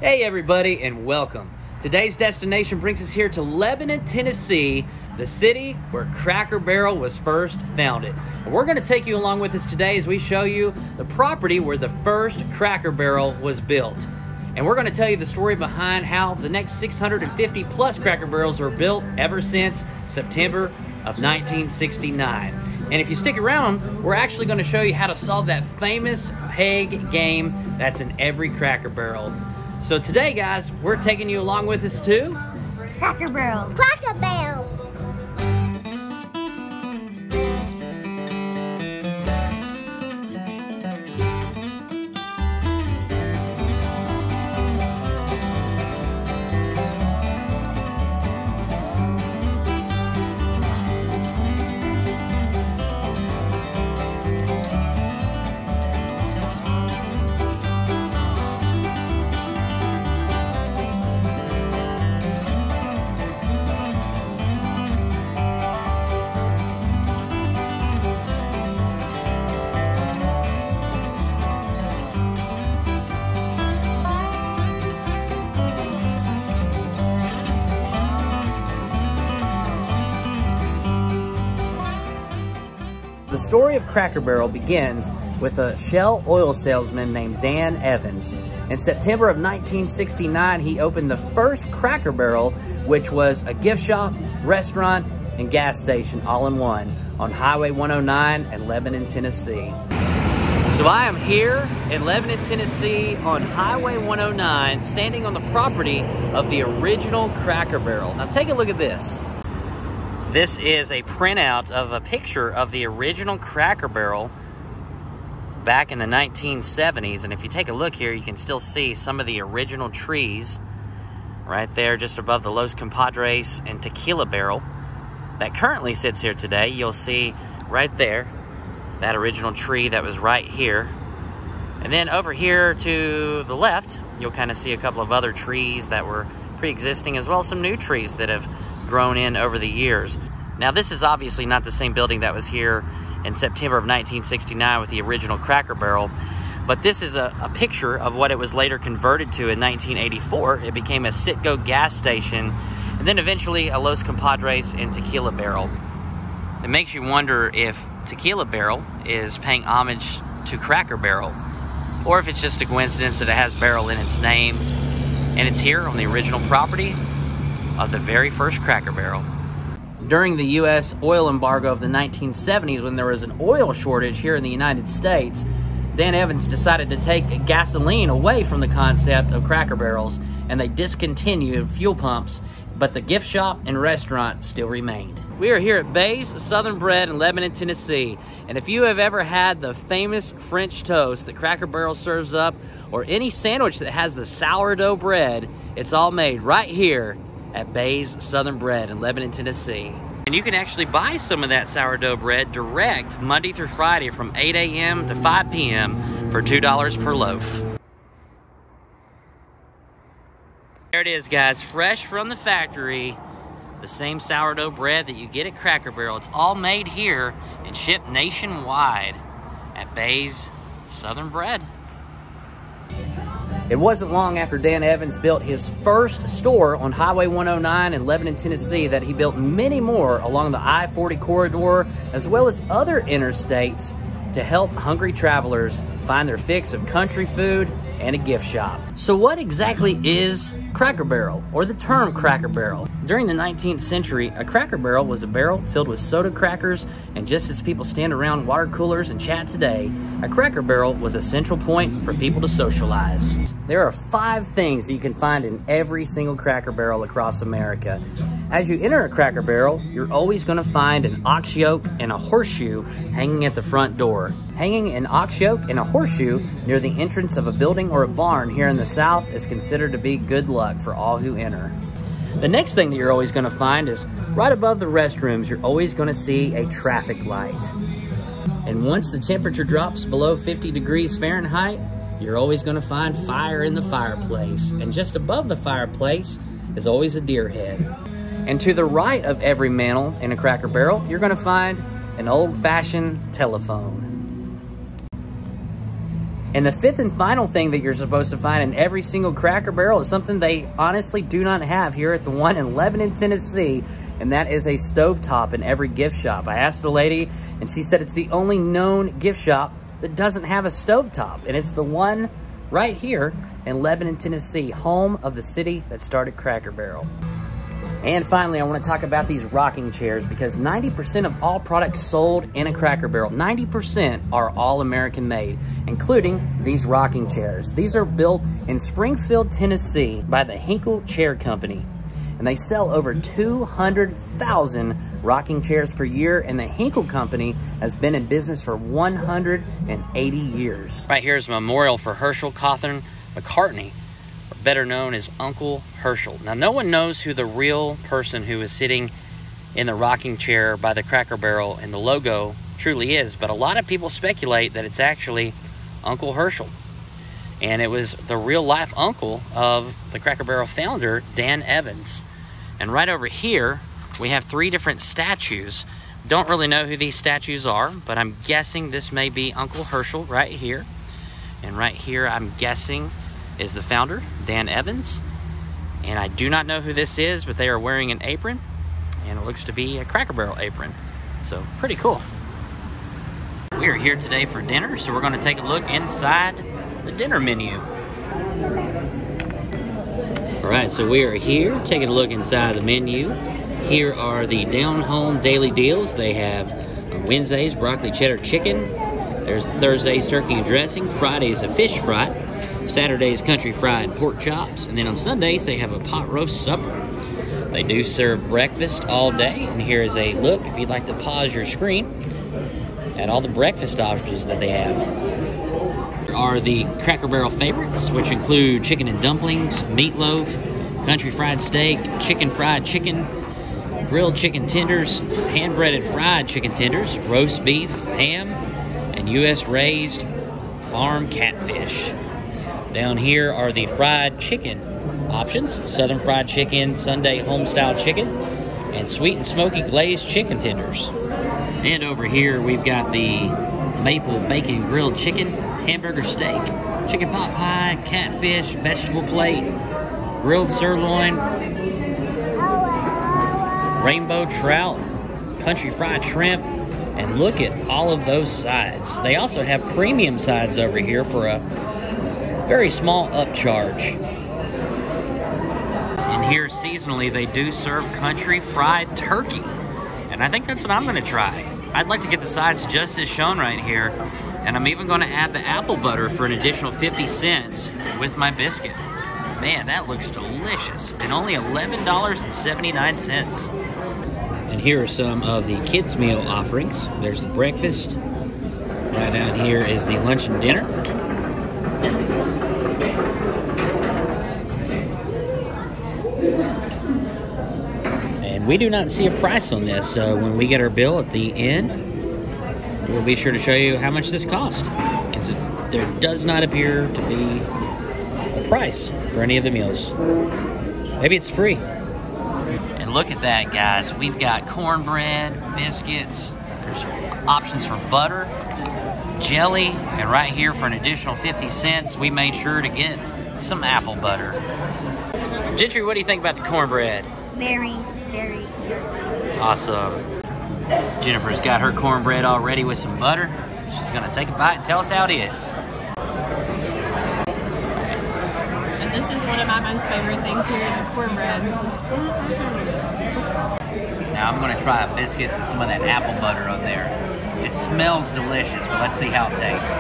Hey everybody, and welcome. Today's destination brings us here to Lebanon, Tennessee, the city where Cracker Barrel was first founded. And we're going to take you along with us today as we show you the property where the first Cracker Barrel was built. And we're going to tell you the story behind how the next 650 plus Cracker Barrels were built ever since September of 1969. And if you stick around, we're actually going to show you how to solve that famous peg game that's in every Cracker Barrel. So today, guys, we're taking you along with us to Cracker Barrel. Cracker Barrel. The story of Cracker Barrel begins with a Shell oil salesman named Dan Evans. In September of 1969, he opened the first Cracker Barrel, which was a gift shop, restaurant, and gas station all in one on Highway 109 in Lebanon, Tennessee. So I am here in Lebanon, Tennessee on Highway 109, standing on the property of the original Cracker Barrel. Now take a look at this. This is a printout of a picture of the original Cracker Barrel back in the 1970s. And if you take a look here, you can still see some of the original trees right there just above the Los Compadres and Tequila Barrel that currently sits here today. You'll see right there that original tree that was right here. And then over here to the left, you'll kind of see a couple of other trees that were pre-existing, as well as some new trees that have grown in over the years. Now, this is obviously not the same building that was here in September of 1969 with the original Cracker Barrel, but this is a picture of what it was later converted to in 1984. It became a Citgo gas station, and then eventually a Los Compadres and Tequila Barrel. It makes you wonder if Tequila Barrel is paying homage to Cracker Barrel, or if it's just a coincidence that it has barrel in its name, and it's here on the original property of the very first Cracker Barrel. During the U.S. oil embargo of the 1970s, when there was an oil shortage here in the United States, Dan Evans decided to take gasoline away from the concept of Cracker Barrels, and they discontinued fuel pumps, but the gift shop and restaurant still remained. We are here at Bay's Southern Bread in Lebanon, Tennessee, and if you have ever had the famous French toast that Cracker Barrel serves up, or any sandwich that has the sourdough bread, it's all made right here at Bay's Southern Bread in Lebanon, Tennessee. And you can actually buy some of that sourdough bread direct Monday through Friday from 8 a.m. to 5 p.m. for $2 per loaf. There it is, guys, fresh from the factory. The same sourdough bread that you get at Cracker Barrel. It's all made here and shipped nationwide at Bay's Southern Bread. It wasn't long after Dan Evans built his first store on Highway 109 in Lebanon, Tennessee, that he built many more along the I-40 corridor, as well as other interstates, to help hungry travelers find their fix of country food and a gift shop. So what exactly is Cracker Barrel, or the term Cracker Barrel? During the 19th century, a Cracker Barrel was a barrel filled with soda crackers, and just as people stand around water coolers and chat today, a Cracker Barrel was a central point for people to socialize. There are 5 things you can find in every single Cracker Barrel across America. As you enter a Cracker Barrel, you're always going to find an ox yoke and a horseshoe hanging at the front door. Hanging an ox yoke and a horseshoe near the entrance of a building or a barn here in the South is considered to be good luck for all who enter. The next thing that you're always going to find is right above the restrooms, you're always going to see a traffic light. And once the temperature drops below 50 degrees Fahrenheit, you're always going to find fire in the fireplace. And just above the fireplace is always a deer head. And to the right of every mantel in a Cracker Barrel, you're going to find an old-fashioned telephone. And the fifth and final thing that you're supposed to find in every single Cracker Barrel is something they honestly do not have here at the one in Lebanon, Tennessee, and that is a stovetop in every gift shop. I asked the lady, and she said it's the only known gift shop that doesn't have a stovetop, and it's the one right here in Lebanon, Tennessee, home of the city that started Cracker Barrel. And finally, I want to talk about these rocking chairs, because 90% of all products sold in a Cracker Barrel, 90% are all American made, including these rocking chairs. These are built in Springfield, Tennessee by the Hinkle Chair Company, and they sell over 200,000 rocking chairs per year, and the Hinkle Company has been in business for 180 years. Right here is a memorial for Herschel Cawthon McCartney, better known as Uncle Herschel. Now, no one knows who the real person who is sitting in the rocking chair by the Cracker Barrel and the logo truly is, but a lot of people speculate that it's actually Uncle Herschel. And it was the real-life uncle of the Cracker Barrel founder, Dan Evans. And right over here, we have 3 different statues. Don't really know who these statues are, but I'm guessing this may be Uncle Herschel right here. And right here, I'm guessing, is the founder, Dan Evans. And I do not know who this is, but they are wearing an apron, and it looks to be a Cracker Barrel apron. So, pretty cool. We are here today for dinner, so we're going to take a look inside the dinner menu. Alright, so we are here taking a look inside the menu. Here are the Down Home Daily Deals. They have Wednesdays, broccoli cheddar chicken. There's Thursday's turkey and dressing. Friday's a fish fry. Saturday's country fried pork chops, and then on Sundays they have a pot roast supper. They do serve breakfast all day, and here is a look, if you'd like to pause your screen, at all the breakfast options that they have. Here are the Cracker Barrel favorites, which include chicken and dumplings, meatloaf, country fried steak, chicken fried chicken, grilled chicken tenders, hand-breaded fried chicken tenders, roast beef, ham, and U.S. raised farm catfish. Down here are the fried chicken options, Southern fried chicken, Sunday home-style chicken, and sweet and smoky glazed chicken tenders. And over here we've got the maple bacon grilled chicken, hamburger steak, chicken pot pie, catfish, vegetable plate, grilled sirloin, rainbow trout, country fried shrimp, and look at all of those sides. They also have premium sides over here for a very small upcharge. And here seasonally they do serve country fried turkey, and I think that's what I'm going to try. I'd like to get the sides just as shown right here, and I'm even going to add the apple butter for an additional 50 cents with my biscuit. Man, that looks delicious, and only $11.79. And here are some of the kids' meal offerings. There's the breakfast. Right down here is the lunch and dinner. And we do not see a price on this, so when we get our bill at the end, we'll be sure to show you how much this cost, because there does not appear to be a price for any of the meals. Maybe it's free. And look at that, guys. We've got cornbread, biscuits, there's options for butter, jelly, and right here for an additional 50 cents, we made sure to get some apple butter. Gentry, what do you think about the cornbread? Very, very good. Awesome. Jennifer's got her cornbread all ready with some butter. She's gonna take a bite and tell us how it is. And this is one of my most favorite things here, the cornbread. Now I'm gonna try a biscuit and some of that apple butter on there. It smells delicious, but let's see how it tastes.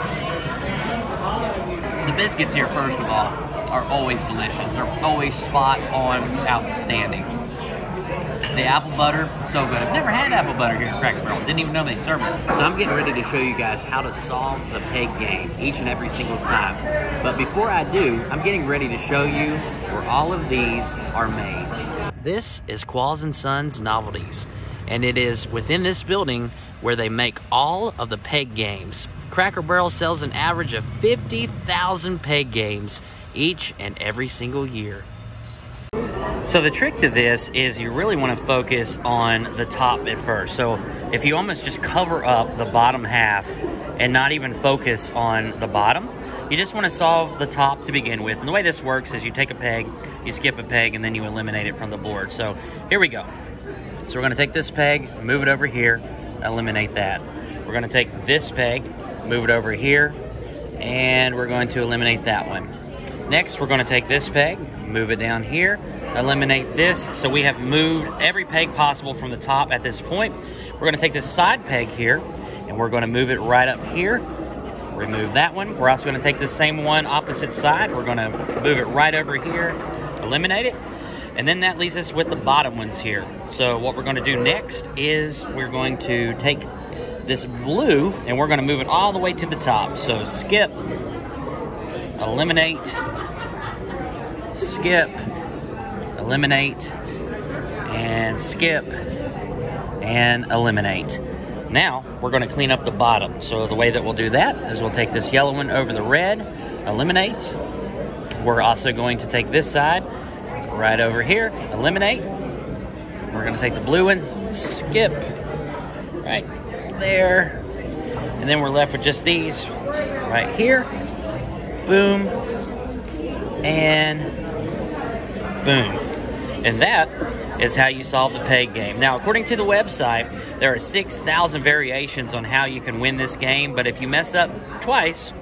The biscuits here, first of all, are always delicious. They're always spot on, outstanding. The apple butter, so good. I've never had apple butter here at Cracker Barrel. Didn't even know they served it. So I'm getting ready to show you guys how to solve the peg game each and every single time. But before I do, I'm getting ready to show you where all of these are made. This is Qualls & Sons Novelties, and it is within this building where they make all of the peg games. Cracker Barrel sells an average of 50,000 peg games each and every single year. So the trick to this is you really want to focus on the top at first. So if you almost just cover up the bottom half and not even focus on the bottom, You just want to solve the top to begin with. And the way this works is you take a peg, you skip a peg, and then you eliminate it from the board. So here we go. So we're going to take this peg, move it over here, eliminate that. We're going to take this peg, move it over here, and we're going to eliminate that one. Next, we're going to take this peg, move it down here, eliminate this. So we have moved every peg possible from the top at this point. We're going to take this side peg here, and we're going to move it right up here. Remove that one. We're also going to take the same one opposite side. We're going to move it right over here, eliminate it. And then that leaves us with the bottom ones here. So what we're going to do next is we're going to take this blue and we're going to move it all the way to the top. So skip, eliminate, skip, eliminate, and skip, and eliminate. Now we're going to clean up the bottom. So the way that we'll do that is we'll take this yellow one over the red, eliminate. We're also going to take this side right over here, eliminate. We're going to take the blue one, skip, right there. And then we're left with just these right here. Boom. And boom. And that is how you solve the peg game. Now, according to the website, there are 6,000 variations on how you can win this game, but if you mess up twice,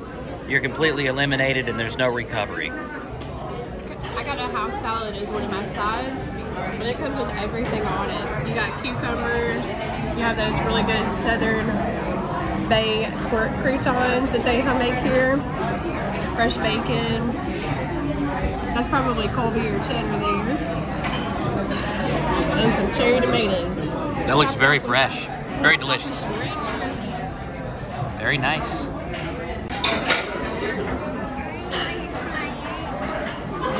you're completely eliminated and there's no recovery. I got a house salad as one of my sides, and it comes with everything on it. You got cucumbers, you have those really good Southern Bay pork croutons that they make here, fresh bacon. That's probably Colby or cheddar there. And some cherry tomatoes. That looks very fresh, very delicious. Very nice.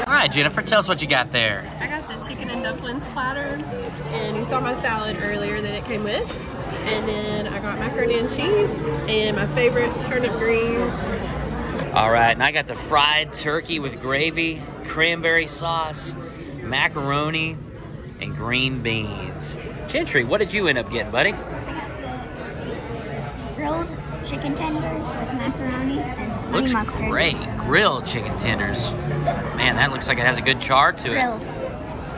All right, Jennifer, tell us what you got there. I got the chicken and dumplings platter, and you saw my salad earlier that it came with. And then I got macaroni and cheese, and my favorite turnip greens. All right, and I got the fried turkey with gravy, cranberry sauce, macaroni, and green beans. Gentry, what did you end up getting, buddy? I got the grilled chicken tenders with macaroni and honey Looks mustard. great. Grilled chicken tenders. Man, that looks like it has a good char to Grilled. it.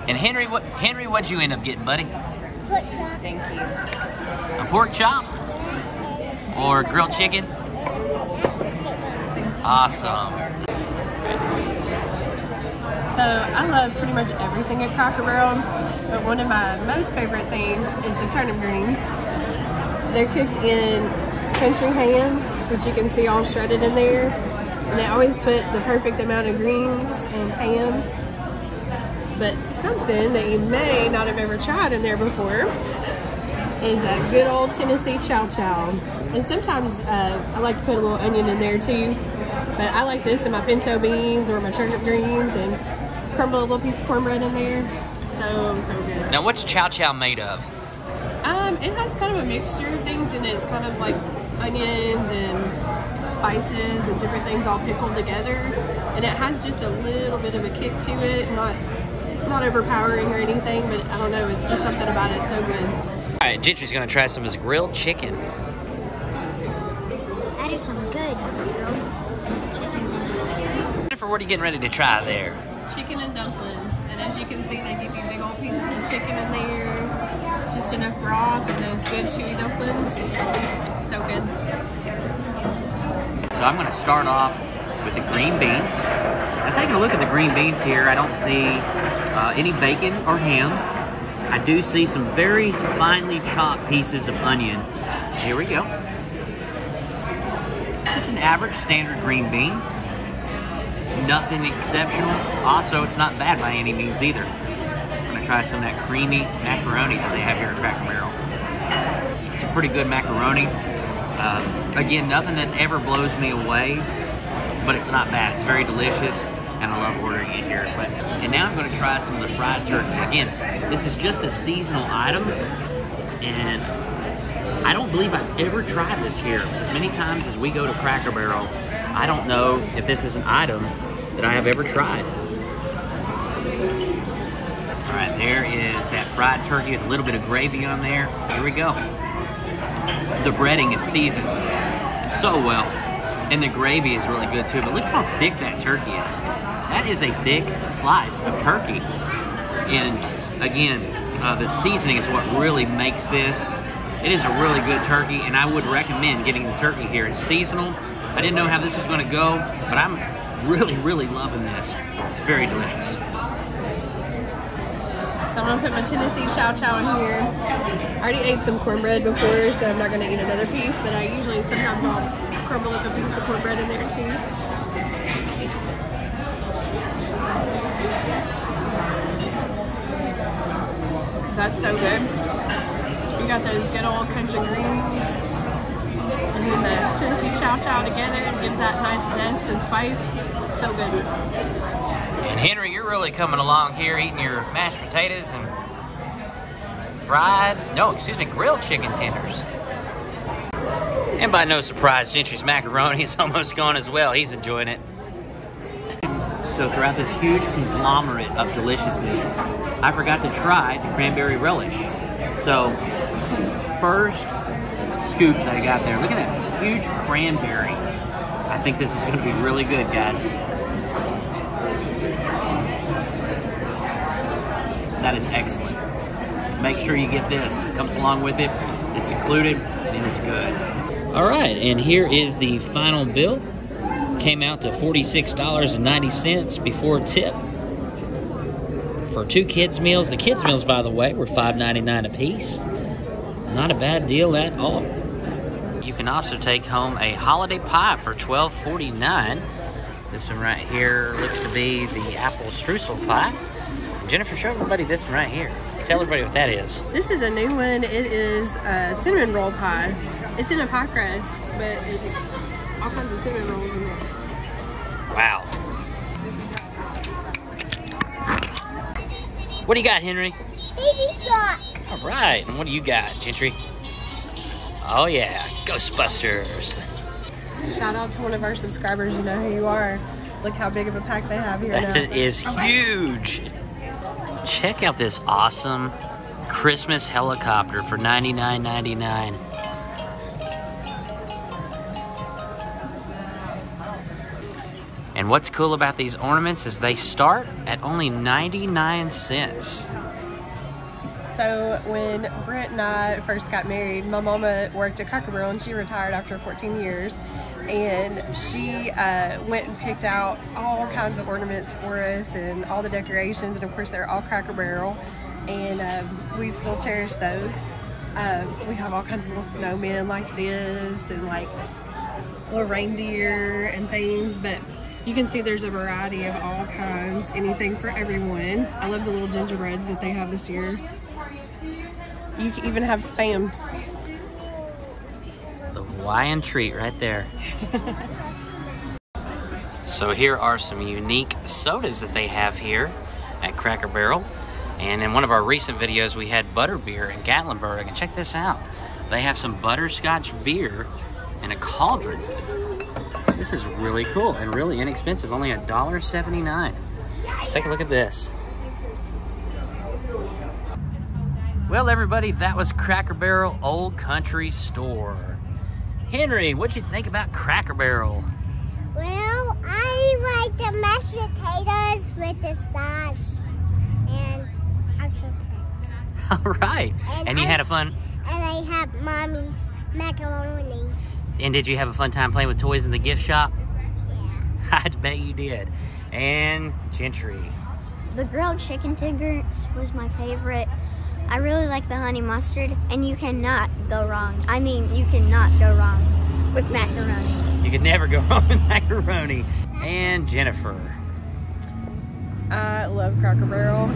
And Henry, what'd you end up getting, buddy? What's that? Thank you. A pork chop? Or grilled chicken? Awesome. So I love pretty much everything at Cracker Barrel, but one of my most favorite things is the turnip greens. They're cooked in country ham, which you can see all shredded in there. And they always put the perfect amount of greens and ham. But something that you may not have ever tried in there before is that good old Tennessee chow chow. And sometimes I like to put a little onion in there too. But I like this in my pinto beans or my turnip greens and crumble a little piece of cornbread in there. So good. Now, what's chow chow made of? It has kind of a mixture of things in it. It's kind of like onions and spices and different things all pickled together. And it has just a little bit of a kick to it. Not overpowering or anything, but I don't know. It's just something about it. So good. All right, Gentry's gonna try some of this grilled chicken. That is some good grilled chicken tenders. Jennifer, what are you getting ready to try there? Chicken and dumplings. And as you can see, they give you big old pieces of chicken in there. Just enough broth and those good chewy dumplings. So good. So I'm gonna start off with the green beans. Now, taking a look at the green beans here, I don't see any bacon or ham. I do see some very finely chopped pieces of onion. Here we go. Just an average standard green bean. Nothing exceptional. Also, it's not bad by any means either. I'm gonna try some of that creamy macaroni that they have here at Cracker Barrel. It's a pretty good macaroni. Again, nothing that ever blows me away, but it's not bad. It's very delicious, and I love ordering it here. And now I'm going to try some of the fried turkey. Again, this is just a seasonal item, and I don't believe I've ever tried this here. As many times as we go to Cracker Barrel, I don't know if this is an item that I have ever tried. All right, there is that fried turkey with a little bit of gravy on there. Here we go. The breading is seasoned so well. And the gravy is really good too, but look how thick that turkey is. That is a thick slice of turkey. And again, the seasoning is what really makes this. It is a really good turkey, and I would recommend getting the turkey here. It's seasonal. I didn't know how this was gonna go, but I'm really, really loving this. It's very delicious. So I'm gonna put my Tennessee chow chow in here. I already ate some cornbread before, so I'm not gonna eat another piece, but I usually sometimes I'll crumble up a piece of cornbread in there too. That's so good. You got those good old country greens and then the Tennessee chow chow together. It gives that nice zest and spice. So good. And Henry, you're really coming along here eating your mashed potatoes and grilled chicken tenders. And by no surprise, Gentry's macaroni is almost gone as well. He's enjoying it. So throughout this huge conglomerate of deliciousness, I forgot to try the cranberry relish. So first scoop that I got there, look at that huge cranberry. I think this is going to be really good, guys. That is excellent. Make sure you get this. It comes along with it. It's included and it's good. All right, and here is the final bill. Came out to $46.90 before tip for 2 kids' meals. The kids' meals, by the way, were $5.99 a piece. Not a bad deal at all. You can also take home a holiday pie for $12.49. This one right here looks to be the apple streusel pie. Jennifer, show everybody this one right here. Tell everybody what that is. This is a new one. It is a cinnamon roll pie. It's in a pie crust, but it's all kinds of cinnamon rolls in it. Wow. What do you got, Henry? Baby shark. All right, and what do you got, Gentry? Oh yeah, Ghostbusters. Shout out to one of our subscribers. You know who you are. Look how big of a pack they have here now. That is huge. Check out this awesome Christmas helicopter for $99.99. And what's cool about these ornaments is they start at only 99 cents. So when Brent and I first got married, my mama worked at Cracker Barrel and she retired after 14 years. And she went and picked out all kinds of ornaments for us and all the decorations. And of course they're all Cracker Barrel. And we still cherish those. We have all kinds of little snowmen like this and like little reindeer and things. But you can see there's a variety of all kinds, anything for everyone. I love the little gingerbreads that they have this year. You can even have Spam. The Hawaiian treat right there. So here are some unique sodas that they have here at Cracker Barrel. And in one of our recent videos, we had butterbeer in Gatlinburg. And check this out. They have some butterscotch beer in a cauldron. This is really cool and really inexpensive, only $1.79. Take a look at this. Well, everybody, that was Cracker Barrel Old Country Store. Henry, what'd you think about Cracker Barrel? Well, I like the mashed potatoes with the sauce and I should say. All right. And you had a fun... And I had Mommy's macaroni. And did you have a fun time playing with toys in the gift shop? Yeah. I bet you did. And Gentry. The grilled chicken tenders was my favorite. I really like the honey mustard, and you cannot go wrong. I mean, you cannot go wrong with macaroni. You can never go wrong with macaroni. And Jennifer. I love Cracker Barrel.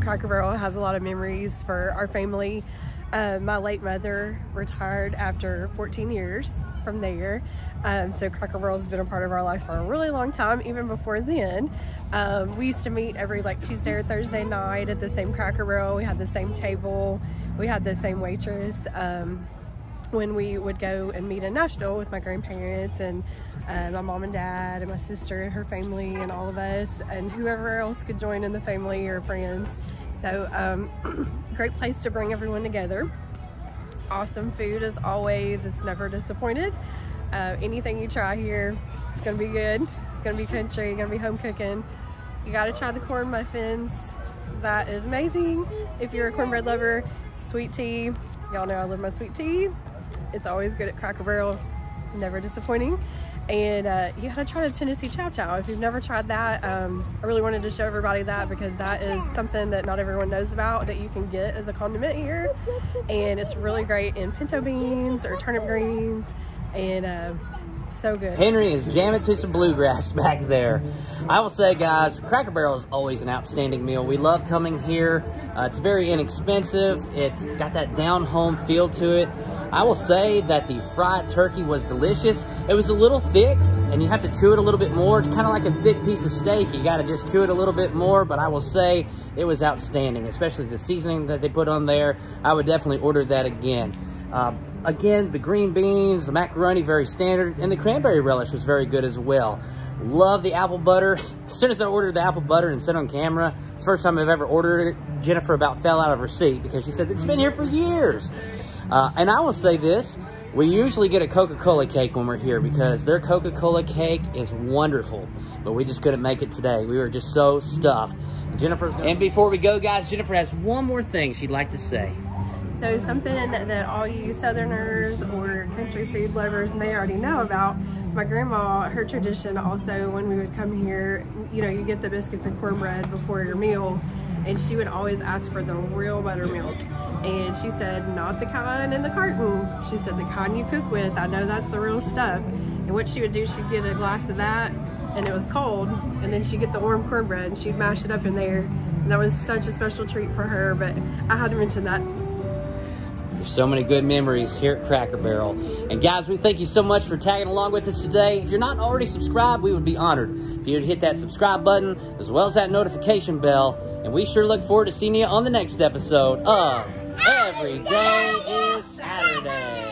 Cracker Barrel has a lot of memories for our family. My late mother retired after 14 years from there. So Cracker Barrel has been a part of our life for a really long time, even before then. We used to meet every like Tuesday or Thursday night at the same Cracker Barrel. We had the same table. We had the same waitress. When we would go and meet in Nashville with my grandparents and my mom and dad and my sister and her family and all of us and whoever else could join in the family or friends. So great place to bring everyone together. Awesome food as always. It's never disappointed. Anything you try here, it's gonna be good. It's gonna be country, gonna be home cooking. You gotta try the corn muffins. That is amazing. If you're a cornbread lover, sweet tea. Y'all know I love my sweet tea. It's always good at Cracker Barrel, never disappointing. And you gotta try the Tennessee Chow Chow. If you've never tried that, I really wanted to show everybody that because that is something that not everyone knows about that you can get as a condiment here. And it's really great in pinto beans or turnip greens, and so good. Henry is jamming to some bluegrass back there. I will say, guys, Cracker Barrel is always an outstanding meal. We love coming here. It's very inexpensive. It's got that down-home feel to it. I will say that the fried turkey was delicious. It was a little thick, and you have to chew it a little bit more. It's kind of like a thick piece of steak. You got to just chew it a little bit more, but I will say it was outstanding, especially the seasoning that they put on there. I would definitely order that again. Again, the green beans, the macaroni, very standard, and the cranberry relish was very good as well. Love the apple butter. As soon as I ordered the apple butter and said on camera, it's the first time I've ever ordered it, Jennifer about fell out of her seat because she said, it's been here for years. And I will say this, we usually get a Coca-Cola cake when we're here because their Coca-Cola cake is wonderful, but we just couldn't make it today. We were just so stuffed. And before we go, guys, Jennifer has one more thing she'd like to say. So something that all you Southerners or country food lovers may already know about, my grandma, her tradition also when we would come here, you know, you get the biscuits and cornbread before your meal, and she would always ask for the real buttermilk. And she said, not the kind in the carton. She said, the kind you cook with, I know that's the real stuff. And what she would do, she'd get a glass of that, and it was cold, and then she'd get the warm cornbread, and she'd mash it up in there. And that was such a special treat for her, but I had to mention that. There's so many good memories here at Cracker Barrel. And guys, we thank you so much for tagging along with us today. If you're not already subscribed, we would be honored if you would hit that subscribe button as well as that notification bell. And we sure look forward to seeing you on the next episode of Every Day is Saturday.